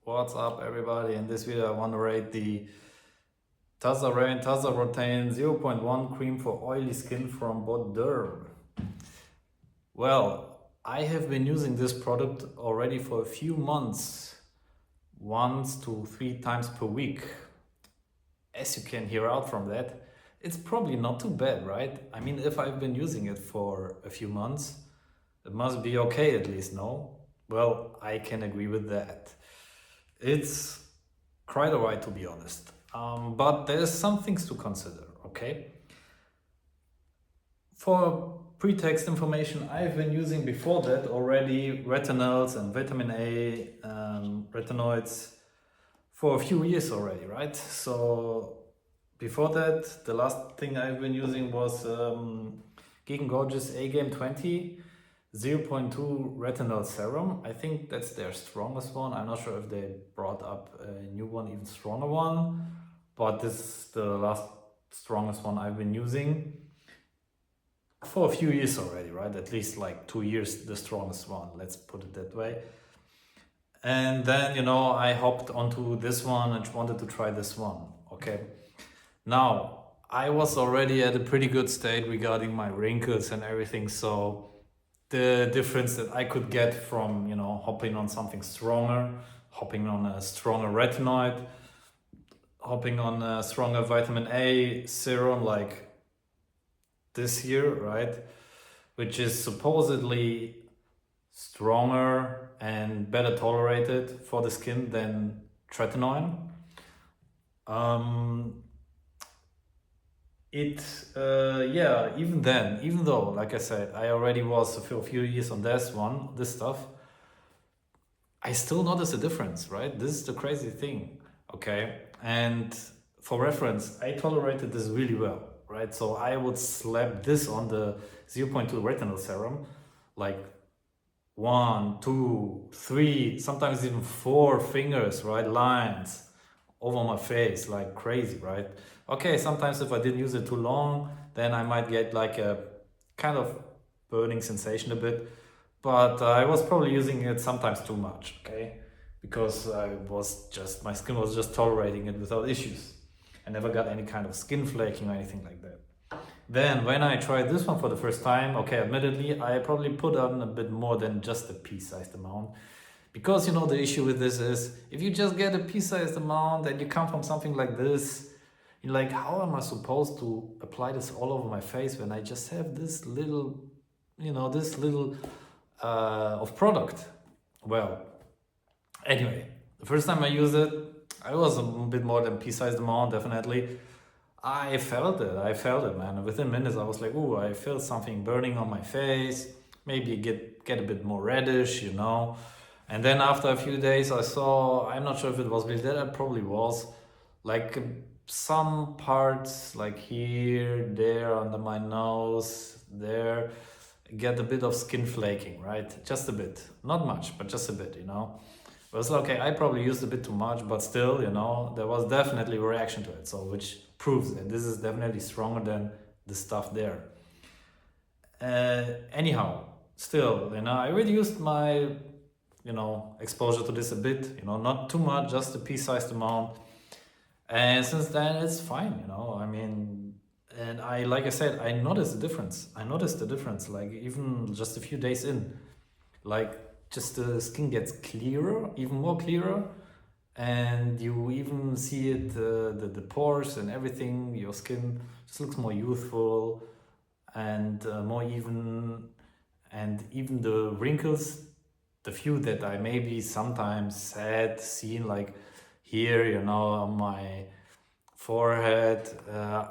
What's up, everybody? In this video, I want to rate the Tazarane Tazarotene 0.1 cream for oily skin from Boderm. Well, I have been using this product already for a few months, 1 to 3 times per week. As you can hear out from that, it's probably not too bad, right? I mean, if I've been using it for a few months, it must be okay at least, no? Well, I can agree with that. It's quite alright, to be honest. But there's some things to consider, okay? For pretext information, I've been using before that already retinols and vitamin A retinoids for a few years already, right? So before that, the last thing I've been using was Gegen Gorgeous A-Game 20 0.2 retinol serum. I think that's their strongest one. I'm not sure if they brought up a new one, even stronger one, but this is the last strongest one I've been using for a few years already, right? At least like 2 years, the strongest one, let's put it that way. And then, I hopped onto this one and wanted to try this one, okay? Now, I was already at a pretty good state regarding my wrinkles and everything, so the difference that I could get from, hopping on something stronger, hopping on a stronger retinoid, hopping on a stronger vitamin A serum like this here, right? Which is supposedly stronger and better tolerated for the skin than tretinoin. Even then, even though, like I said, I already was for a few years on this stuff, I still notice a difference, right? This is the crazy thing, okay? And for reference, I tolerated this really well, right? So I would slap this on the 0.2 retinol serum, like 1, 2, 3, sometimes even 4 fingers, right? Lines over my face like crazy, right? Okay, sometimes if I didn't use it too long, then I might get like a kind of burning sensation a bit, but I was probably using it sometimes too much, okay? Because my skin was just tolerating it without issues. I never got any kind of skin flaking or anything like that. Then when I tried this one for the first time, okay, admittedly, I probably put on a bit more than just a pea-sized amount. Because the issue with this is, if you just get a pea-sized amount and you come from something like this, you're like, how am I supposed to apply this all over my face when I just have this little, of product? Well, anyway, the first time I used it, I was a bit more than pea-sized amount, definitely. I felt it, man. Within minutes, I was like, ooh, I feel something burning on my face. Maybe get a bit more reddish, And then after a few days, I saw, I'm not sure if it was really that, it probably was, like some parts, like here, there, under my nose, there, get a bit of skin flaking, right? Just a bit. Not much, but just a bit, It was okay, I probably used a bit too much, but still, there was definitely a reaction to it. So, which proves that this is definitely stronger than the stuff there. Anyhow, still, I reduced my, exposure to this a bit, not too much, just a pea-sized amount. And since then, it's fine, and like I said, I noticed the difference. Like even just a few days in, like just the skin gets clearer, even more clearer, and you even see it, the pores and everything. Your skin just looks more youthful and more even, and even the wrinkles, the few that I maybe sometimes had seen, like here, on my forehead,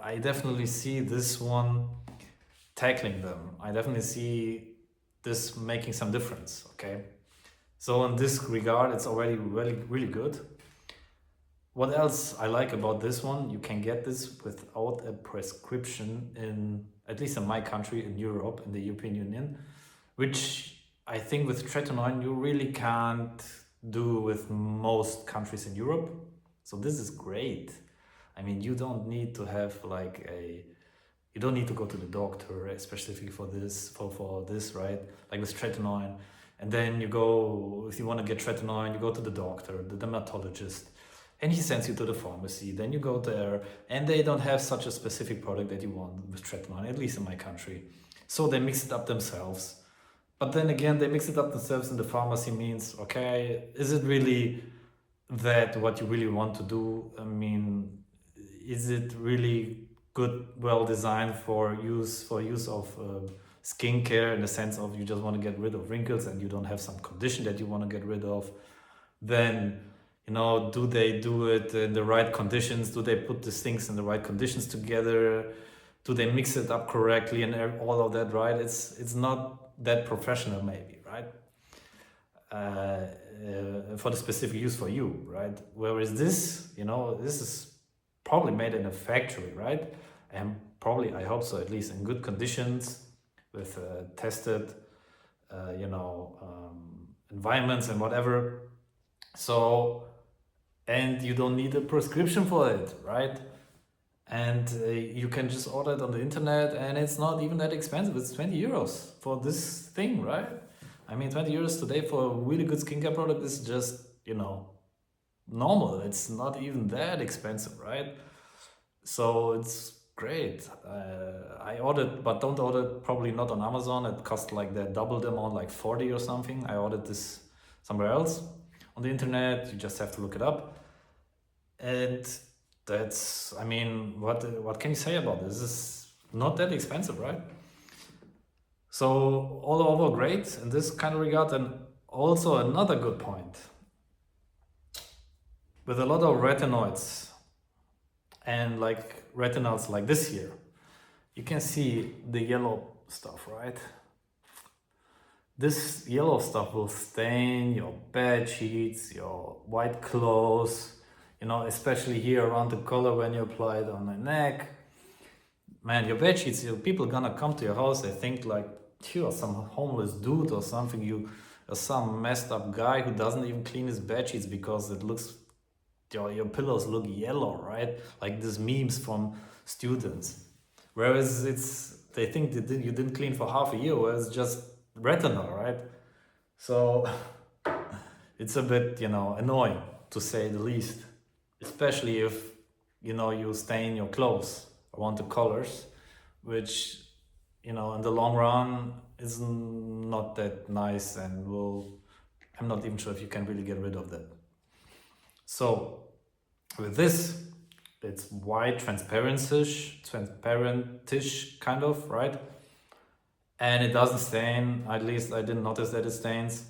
I definitely see this one tackling them. I definitely see this making some difference, okay? So in this regard, it's already really, really good. What else I like about this one, you can get this without a prescription at least in my country, in Europe, in the European Union, which I think with tretinoin you really can't do with most countries in Europe. So this is great. I mean, you don't need to have you don't need to go to the doctor specifically for this, right? Like with tretinoin, And then you go, if you want to get tretinoin, you go to the doctor, the dermatologist, and he sends you to the pharmacy. Then you go there, and they don't have such a specific product that you want with tretinoin, at least in my country. So they mix it up themselves. But then again, they mix it up themselves in the pharmacy means, okay, is it really that what you really want to do? I mean, is it really good, well designed for use of skincare, in the sense of you just want to get rid of wrinkles and you don't have some condition that you want to get rid of? Then, do they do it in the right conditions? Do they put these things in the right conditions together? Do they mix it up correctly and all of that, right? It's not that professional, maybe, right? For the specific use for you, right? Whereas this, this is probably made in a factory, right? And probably, I hope so, at least in good conditions, with tested, environments and whatever. So, and you don't need a prescription for it, right? And you can just order it on the internet, and it's not even that expensive. It's 20 euros for this thing, right? I mean, 20 euros today for a really good skincare product is just, normal. It's not even that expensive, right? So it's great. I ordered, but don't order it, probably not on Amazon. It cost like the double the amount, like 40 or something. I ordered this somewhere else on the internet. You just have to look it up. And that's, I mean, what can you say about this? This is not that expensive, right? So all over great in this kind of regard. And also another good point, with a lot of retinoids and like retinols like this here, you can see the yellow stuff, right? This yellow stuff will stain your bed sheets, your white clothes, especially here around the collar when you apply it on the neck. Man, your bed sheets, people gonna come to your house, they think like you are some homeless dude or something, you are some messed up guy who doesn't even clean his bed sheets because it looks, your pillows look yellow, right? Like these memes from students. Whereas they think that you didn't clean for half a year, whereas it's just retinol, right? So it's a bit, annoying, to say the least. Especially if, you stain your clothes around the collars, which, in the long run is not that nice, and I'm not even sure if you can really get rid of that. So with this, it's white, transparentish kind of, right? And it doesn't stain, at least I didn't notice that it stains.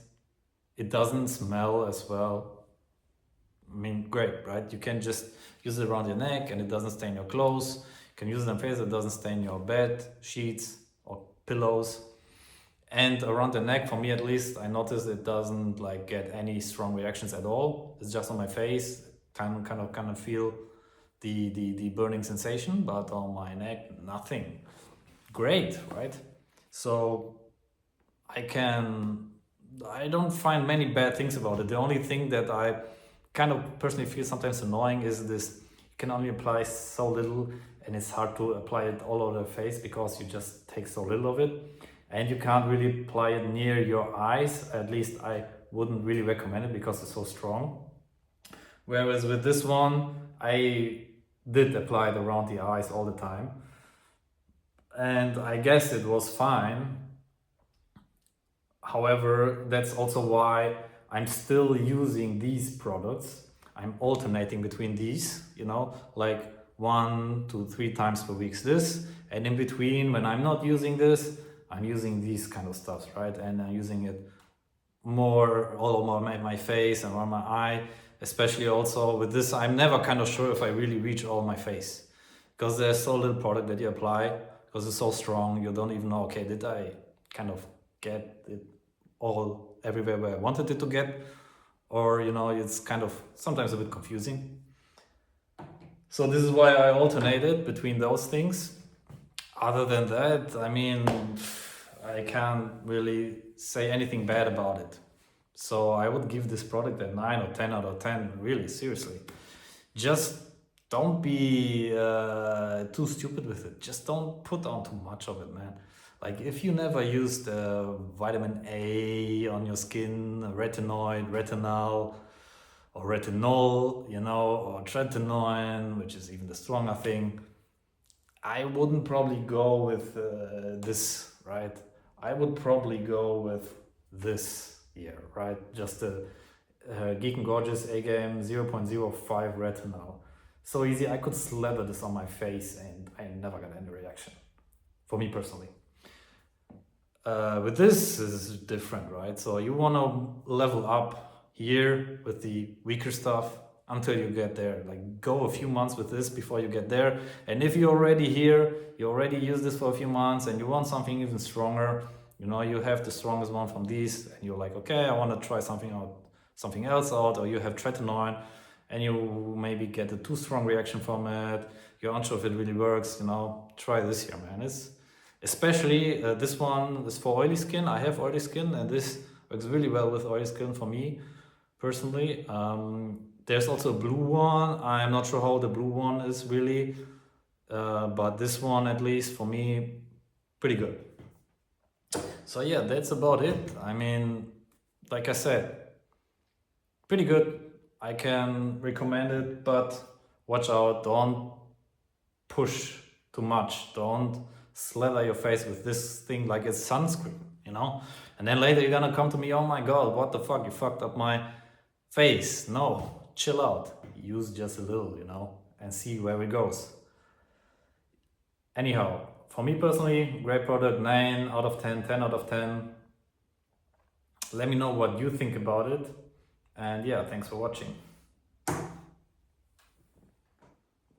It doesn't smell as well. I mean, great, right? You can just use it around your neck and it doesn't stain your clothes. You can use it on face, it doesn't stain your bed sheets or pillows. And around the neck, for me at least, I noticed it doesn't like get any strong reactions at all. It's just on my face, kind of feel the burning sensation, but on my neck, nothing. Great, right? So I don't find many bad things about it. The only thing that I kind of personally feel sometimes annoying is this: you can only apply so little, and it's hard to apply it all over the face because you just take so little of it, and you can't really apply it near your eyes. At least I wouldn't really recommend it because it's so strong. Whereas with this one, I did apply it around the eyes all the time, and I guess it was fine. However, that's also why I'm still using these products. I'm alternating between these, like 1 to 3 times per week this, and in between, when I'm not using this, I'm using these kind of stuff, right? And I'm using it more all over my face and around my eye, especially also with this. I'm never kind of sure if I really reach all my face, because there's so little product that you apply, because it's so strong, you don't even know, okay, did I kind of get it all everywhere where I wanted it to get? Or, it's kind of sometimes a bit confusing. So this is why I alternated between those things. Other than that, I mean, I can't really say anything bad about it. So I would give this product a 9 or 10 out of 10, really, seriously. Just don't be too stupid with it. Just don't put on too much of it, man. Like if you never used vitamin A on your skin, retinoid, retinol, or retinol, you know, or tretinoin, which is even the stronger thing, I wouldn't probably go with this, right? I would probably go with this here, right? Just the Geek and Gorgeous A-Game 0.05 retinol. So easy, I could slather this on my face and I never got any reaction, for me personally. With this is different, right? So you want to level up here with the weaker stuff until you get there. Like go a few months with this before you get there. And if you're already here, you already use this for a few months and you want something even stronger, you know, you have the strongest one from these and you're like, okay, I want to try something else out, or you have tretinoin and you maybe get a too strong reaction from it. You're unsure if it really works, you know, try this here, man. It's especially this one is for oily skin. I have oily skin and this works really well with oily skin for me personally. There's also a blue one. I'm not sure how the blue one is really, but this one, at least for me, pretty good. So yeah, that's about it. I mean, like I said, pretty good. I can recommend it, but watch out, don't push too much. Don't slather your face with this thing like it's sunscreen, you know? And then later you're gonna come to me, oh my God, what the fuck, you fucked up my face. No, chill out. Use just a little, you know, and see where it goes. Anyhow, for me personally, great product, 9 out of 10, 10 out of 10. Let me know what you think about it. And yeah, thanks for watching.